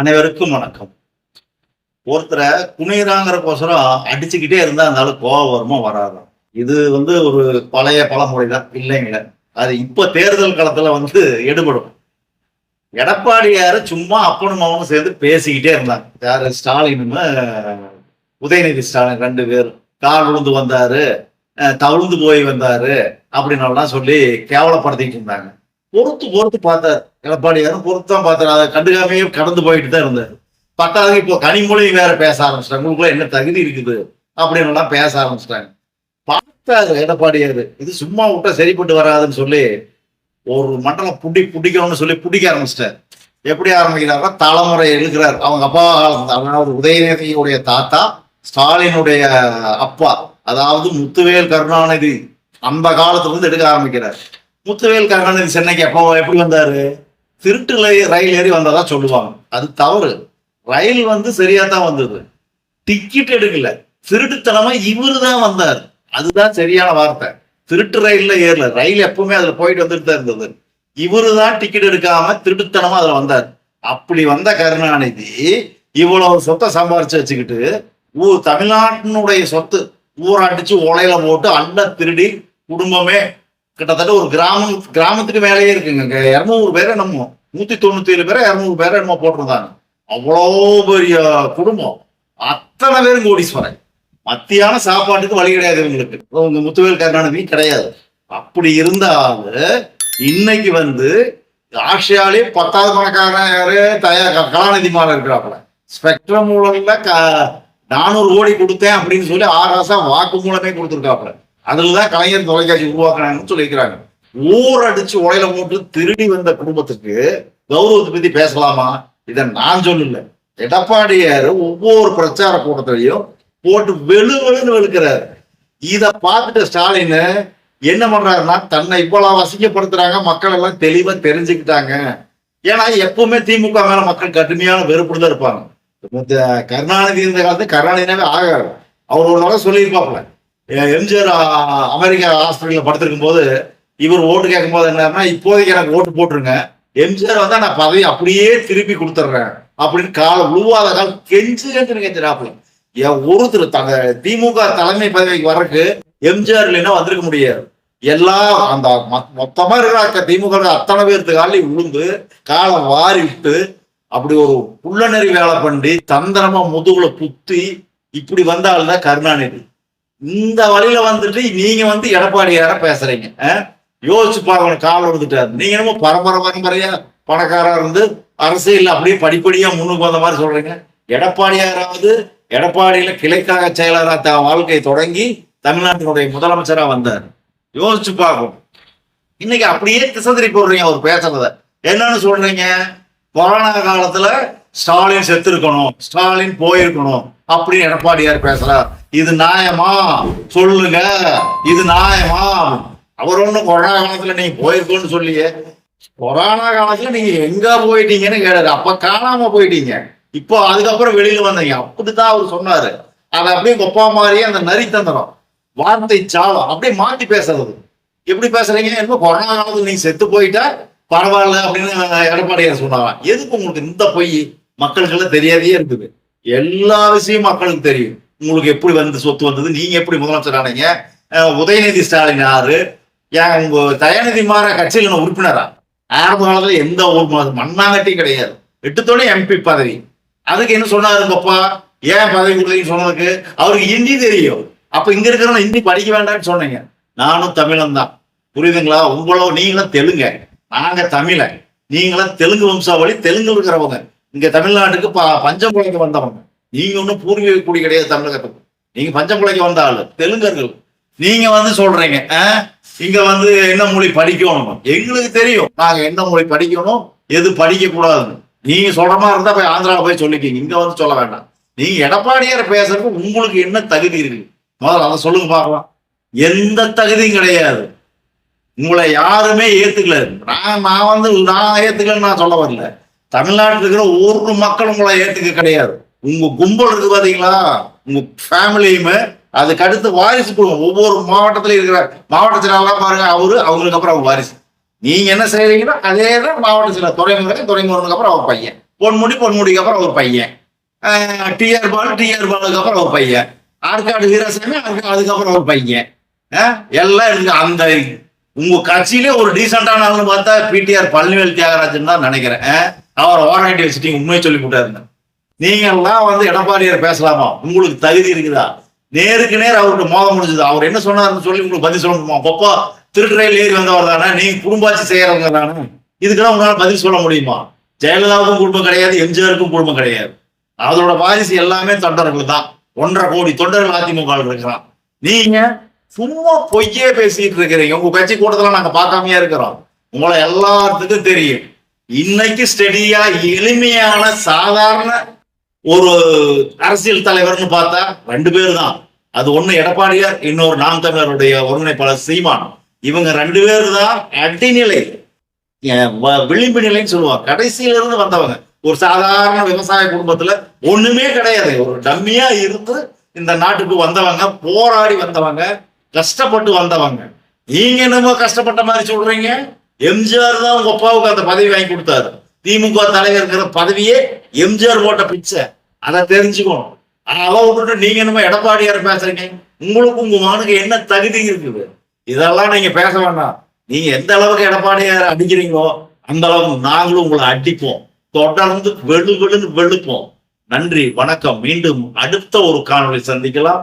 அனைவருக்கும் வணக்கம். ஒருத்தரை குனிறாங்கிறக்கோசரம் அடிச்சுக்கிட்டே இருந்தா அந்த ஆளு கோபம் வருமா வராதான். இது ஒரு பழைய பழமொழி தான் இல்லைங்கள. அது இப்ப தேர்தல் களத்துல எடுபடும். எடப்பாடியாரு சும்மா அப்பனும் அவனும் சேர்ந்து பேசிக்கிட்டே இருந்தாங்க. யாரு? ஸ்டாலின், உதயநிதி ஸ்டாலின் 2 பேரும் கால் விழுந்து வந்தாரு, தவிழ்ந்து போய் வந்தாரு அப்படின்னு சொல்லி கேவலப்படுத்திக்கிட்டு இருந்தாங்க. பொறுத்து பொறுத்து பார்த்தாரு எடப்பாடியாரும், பொறுத்தான் பார்த்தாரு. அதை கண்டுக்காமையே கடந்து போயிட்டு தான் இருந்தாரு. பத்தாவது இப்போ கனிமொழியும் வேற பேச ஆரம்பிச்சிட்டாங்க. உங்களுக்குள்ள என்ன தகுதி இருக்குது அப்படின்னு பேச ஆரம்பிச்சிட்டாங்க. பார்த்தாரு எடப்பாடியாரு, இது சும்மா விட்டா சரிப்பட்டு வராதுன்னு சொல்லி ஒரு மண்டலம் பிடிக்கணும்னு சொல்லி பிடிக்க ஆரம்பிச்சிட்டாரு. எப்படி ஆரம்பிக்கிறாருன்னா, தலைமுறை எழுக்கிறார். அவங்க அப்பா காலத்துல, அதாவது உதயநிதியுடைய தாத்தா ஸ்டாலினுடைய அப்பா, அதாவது முத்துவேல் கருணாநிதி, அந்த காலத்துல இருந்து எடுக்க ஆரம்பிக்கிறார். முத்துவேல் கருணாநிதி சென்னைக்கு எப்போ எப்படி வந்தாரு? திருட்டு ரயில் ஏறி வந்ததா சொல்லுவாங்க. அது தவறு. ரயில் சரியா தான் வந்தது, டிக்கெட் எடுக்கல. திருட்டுத்தனமா இவரு தான் வந்தார். அதுதான் சரியான வார்த்தை. திருட்டு ரயில்ல ஏறல, ரயில் எப்பவுமே அதுல போயிட்டு வந்துட்டு தான் இருந்தது. இவரு தான் டிக்கெட் எடுக்காம திருட்டுத்தனமா அதுல வந்தார். அப்படி வந்த கருணாநிதி இவ்வளவு சொத்தை சம்பாரிச்சு வச்சுக்கிட்டு தமிழ்நாட்டினுடைய சொத்து ஊரை அடிச்சு உலையில போட்டு அண்ண திருடி குடும்பமே கிட்டத்தட்ட ஒரு கிராமத்துக்கு மேலேயே இருக்குங்க. 200 பேரை என்னமோ 197 பேரை 200 பேரை என்னமோ போட்டிருந்தாங்க. அவ்வளோ பெரிய குடும்பம், அத்தனை பேரும் கோடீஸ்வரன். மத்தியான சாப்பாட்டுக்கு வழி கிடையாது இவங்களுக்கு. உங்க முத்துவேல் கருணாநிதி கிடையாது. அப்படி இருந்தாலும் இன்னைக்கு ஆசியாலே 10வது பணக்காரன் யாரு? கலாநிதி மாலை இருக்கிறாப்புல. ஸ்பெக்ட்ரம் மூலம்ல 400 கோடி கொடுத்தேன் அப்படின்னு சொல்லி ஆராசா வாக்கு மூலமே கொடுத்துருக்காப்புல. அதுலதான் கலைஞர் தொலைக்காட்சி உருவாக்குறாங்கன்னு சொல்லியிருக்கிறாங்க. ஊர் அடிச்சு உலையில போட்டு திருடி வந்த குடும்பத்துக்கு கௌரவத்தை பத்தி பேசலாமா? இதை நான் சொல்லல. எடப்பாடியாரு ஒவ்வொரு பிரச்சார கூட்டத்திலையும் போட்டு வெளுன்னு வெளுக்கிறாரு. இத பார்த்துட்டு ஸ்டாலின் என்ன பண்றாருன்னா, தன்னை இவ்வளவு அசிங்கப்படுத்துறாங்க, மக்கள் எல்லாம் தெளிவா தெரிஞ்சுக்கிட்டாங்க. ஏன்னா எப்பவுமே திமுக மேல மக்கள் கடுமையான வெறுப்புல இருப்பாங்க. கருணாநிதி இந்த காலத்து கருணாநிதினாவே ஆகாது. அவர் ஒரு தடவை சொல்லியிருப்பாப்புல, எம்ஜிஆர் அமெரிக்கா ஹாஸ்பிட்டல்ல படுத்திருக்கும் போது இவர் ஓட்டு கேட்கும் போது என்னன்னா, இப்போதைக்கு எனக்கு ஓட்டு போட்டுருங்க, எம்ஜிஆர் நான் பதவி அப்படியே திருப்பி கொடுத்துட்றேன் அப்படின்னு விழுவாத கால் கெஞ்சுறாப்புல. ஒருத்தர் திமுக தலைமை பதவிக்கு வர்றதுக்கு எம்ஜிஆர் இல்லைன்னா வந்திருக்க முடியாது. எல்லாம் அந்த மொத்தமா இருக்கிற திமுக அத்தனை பேருக்கு காலையும் விழுந்து காலை வாரி விட்டு அப்படி ஒரு புள்ளநெறி வேலை பண்ணி தந்திரமா முதுகுல புத்தி இப்படி வந்தால்தான் கருணாநிதி. இந்த வழியில நீங்க எடப்பாடியார பேசுறீங்க. யோசிச்சு பார்க்கணும். காலம் வந்துட்டாரு. நீங்க என்னமோ பரம்பரையா பணக்காரா இருந்து அரசியல் அப்படியே படிப்படியா முன்னுக்கு வந்த மாதிரி சொல்றீங்க. எடப்பாடியாராவது எடப்பாடியில கிளைக்காக செயலரா வாழ்க்கையை தொடங்கி தமிழ்நாட்டினுடைய முதலமைச்சரா வந்தார். யோசிச்சு பார்க்கணும். இன்னைக்கு அப்படியே திசை போடுறீங்க அவர் பேசுறத. என்னன்னு சொல்றீங்க? கொரோனா காலத்துல ஸ்டாலின் செத்து இருக்கணும், ஸ்டாலின் போயிருக்கணும் அப்படின்னு எடப்பாடியார் பேசுறார். இது நியாயமா? சொல்லுங்க, இது நியாயமா? அவர் ஒண்ணும் கொரோனா காலத்துல நீங்க போயிருக்கோன்னு சொல்லியே. கொரோனா காலத்துல நீங்க எங்க போயிட்டீங்கன்னு கேட்டாரு. அப்ப காணாம போயிட்டீங்க, இப்போ அதுக்கப்புறம் வெளியில வந்தீங்க. அப்படித்தான் அவர் சொன்னாரு. அதை அப்படியே கொப்பா மாதிரியே அந்த நரித்தந்திரம், வார்த்தை சாலம் அப்படியே மாத்தி பேசுறது. எப்படி பேசுறீங்க? என்ன கொரோனா காலத்துல நீங்க செத்து போயிட்டா பரவாயில்ல அப்படின்னு எடப்பாடியார் சொன்னாங்க. எதுக்கு உங்களுக்கு இந்த பொய்? மக்களுக்கு எல்லாம் தெரியாதே இருக்குது. எல்லா விஷயமும் மக்களுக்கு தெரியும். உங்களுக்கு எப்படி சொத்து வந்தது, நீங்க எப்படி முதலமைச்சர் ஆனீங்க, உதயநிதி ஸ்டாலின் யாரு, ஏன் உங்க தயாநிதி மாற கட்சியில் உறுப்பினரா? ஆரம்ப காலத்துல எந்த ஒரு மண்ணாங்கட்டியும் கிடையாது. 8 எம்பி பதவி. அதுக்கு என்ன சொன்னாரு அப்பா? ஏன் பதவி கொடுத்தீங்கன்னு சொன்னதுக்கு அவருக்கு ஹிந்தி தெரியும். அப்ப இங்க இருக்கிறவங்க ஹிந்தி படிக்க வேண்டாம்னு சொன்னீங்க. நானும் தமிழன் தான், புரியுதுங்களா? நீங்களும் தெலுங்க, நாங்க தமிழன். நீங்களாம் தெலுங்கு வம்சாவளி, தெலுங்கு இருக்கிறவங்க. இங்க தமிழ்நாட்டுக்கு பஞ்சம் பிழைக்க வந்தவங்க. நீங்க ஒன்னும் பூர்வீக குடி கிடையாது தமிழகத்துக்கு. நீங்க பஞ்சம் பிழைக்க வந்த ஆளு தெலுங்கர்கள். நீங்க சொல்றீங்க இங்க என்ன மொழி படிக்கணும். எங்களுக்கு தெரியும் நாங்க என்ன மொழி படிக்கணும், எது படிக்க கூடாதுன்னு. நீங்க சொல்ற மாதிரி இருந்தா போய் ஆந்திராவில் போய் சொல்லிக்கிங்க, இங்க சொல்ல வேண்டாம். நீங்க எடப்பாடியார் பேசுறதுக்கு உங்களுக்கு என்ன தகுதி இருக்கு? முதல்ல அதை சொல்லுங்க பார்க்கலாம். எந்த தகுதியும் கிடையாது. உங்களை யாருமே ஏத்துக்கல. நான் ஏத்துக்கலன்னு நான் சொல்ல வரல. தமிழ்நாட்டில் இருக்கிற ஒரு மக்கள் உங்களை ஏத்துக்க கிடையாது. உங்க கும்பல் இருக்கு பாத்தீங்களா, உங்க ஃபேமிலியுமே அதுக்கு அடுத்து வாரிசு குடும்பம். ஒவ்வொரு மாவட்டத்திலும் இருக்கிற மாவட்ட செயலாளர் பாருங்க, அவங்களுக்கு அப்புறம் அவங்க வாரிசு. நீங்க என்ன செய்யறீங்கன்னா அதே தான் மாவட்ட செயலர் துறைமுகனுக்கு அப்புறம் அவர் பையன். பொன்முடிக்கு அப்புறம் ஒரு பையன், டிஆர் பாலுக்கு அப்புறம் ஒரு பையன், ஆற்காடு வீராசாமி அதுக்கப்புறம் ஒரு பையன், எல்லாம் இருக்கு. அந்த உங்க கட்சியிலே ஒரு டீசென்டான ஆளுன்னு பார்த்தா பிடிஆர் பழனிவேல் தியாகராஜன் தான் நினைக்கிறேன். அவரை ஓராட்டி வச்சுட்டீங்க, உண்மையை சொல்லி விட்டாருங்க. நீங்க எல்லாம் வந்து எடப்பாடியார் பேசலாமா? உங்களுக்கு தகுதி இருக்குதா? நேருக்கு நேர் அவர்கிட்ட மோத முடிஞ்சது. அவர் என்ன சொன்னாருன்னு சொல்லி உங்களுக்கு பதில் சொல்லணுமா? அப்பப்போ திருட்டு ரயில் ஏறி வந்தவர் தானே, நீங்க குடும்பாட்சி செய்யறவங்க தானே, இதுக்கெல்லாம் உங்களால பதில் சொல்ல முடியுமா? ஜெயலலிதாவுக்கும் குடும்பம் கிடையாது, எம்ஜிஆருக்கும் குடும்பம் கிடையாது. அதோட வாரிசு எல்லாமே தொண்டர்கள் தான். 1.5 கோடி தொண்டர்கள் அதிமுக இருக்கிறான். நீங்க சும்மா பொய்யே பேசிட்டு இருக்கிறீங்க. உங்க கட்சி கூட்டத்துல நாங்க பார்க்காமையா இருக்கிறோம். உங்களை எல்லாத்துக்கும் தெரியும். இன்னைக்கு ஸ்டெடியா எளிமையான சாதாரண ஒரு அரசியல் தலைவர்னு பார்த்தா 2 பேர் தான். அது ஒண்ணு எடப்பாடியார், இன்னொரு நாம் தமிழருடைய ஒருங்கிணைப்பாளர் சீமான். இவங்க 2 பேர் தான் அடிநிலை, விளிம்பு நிலைன்னு சொல்லுவாங்க. கடைசியில இருந்து வந்தவங்க. ஒரு சாதாரண விவசாய குடும்பத்துல ஒண்ணுமே கிடையாது, ஒரு டம்மியா இருந்து இந்த நாட்டுக்கு வந்தவங்க, போராடி வந்தவங்க, கஷ்டப்பட்டு வந்தவங்க. நீங்க என்னமோ கஷ்டப்பட்ட மாதிரி சொல்றீங்க. எம்ஜிஆர் தான் உங்க அப்பாவுக்கு அந்த பதவி வாங்கி கொடுத்தாரு. திமுக தலைவர் பதவியே எம்ஜிஆர் போட்ட பிச்சை, அதை தெரிஞ்சுக்கணும். அதை விட்டுட்டு நீங்க என்னமோ எடப்பாடியார் பேசுறீங்க. உங்களுக்கு உங்க மகனுக்கு என்ன தகுதி இருக்குது? இதெல்லாம் நீங்க பேச வேண்டாம். நீங்க எந்த அளவுக்கு எடப்பாடியார் அடிக்கிறீங்களோ அந்த அளவுக்கு நாங்களும் உங்களை அடிப்போம். தொடர்ந்து வெளுன்னு வெளுப்போம். நன்றி, வணக்கம். மீண்டும் அடுத்த ஒரு காணொளி சந்திக்கலாம்.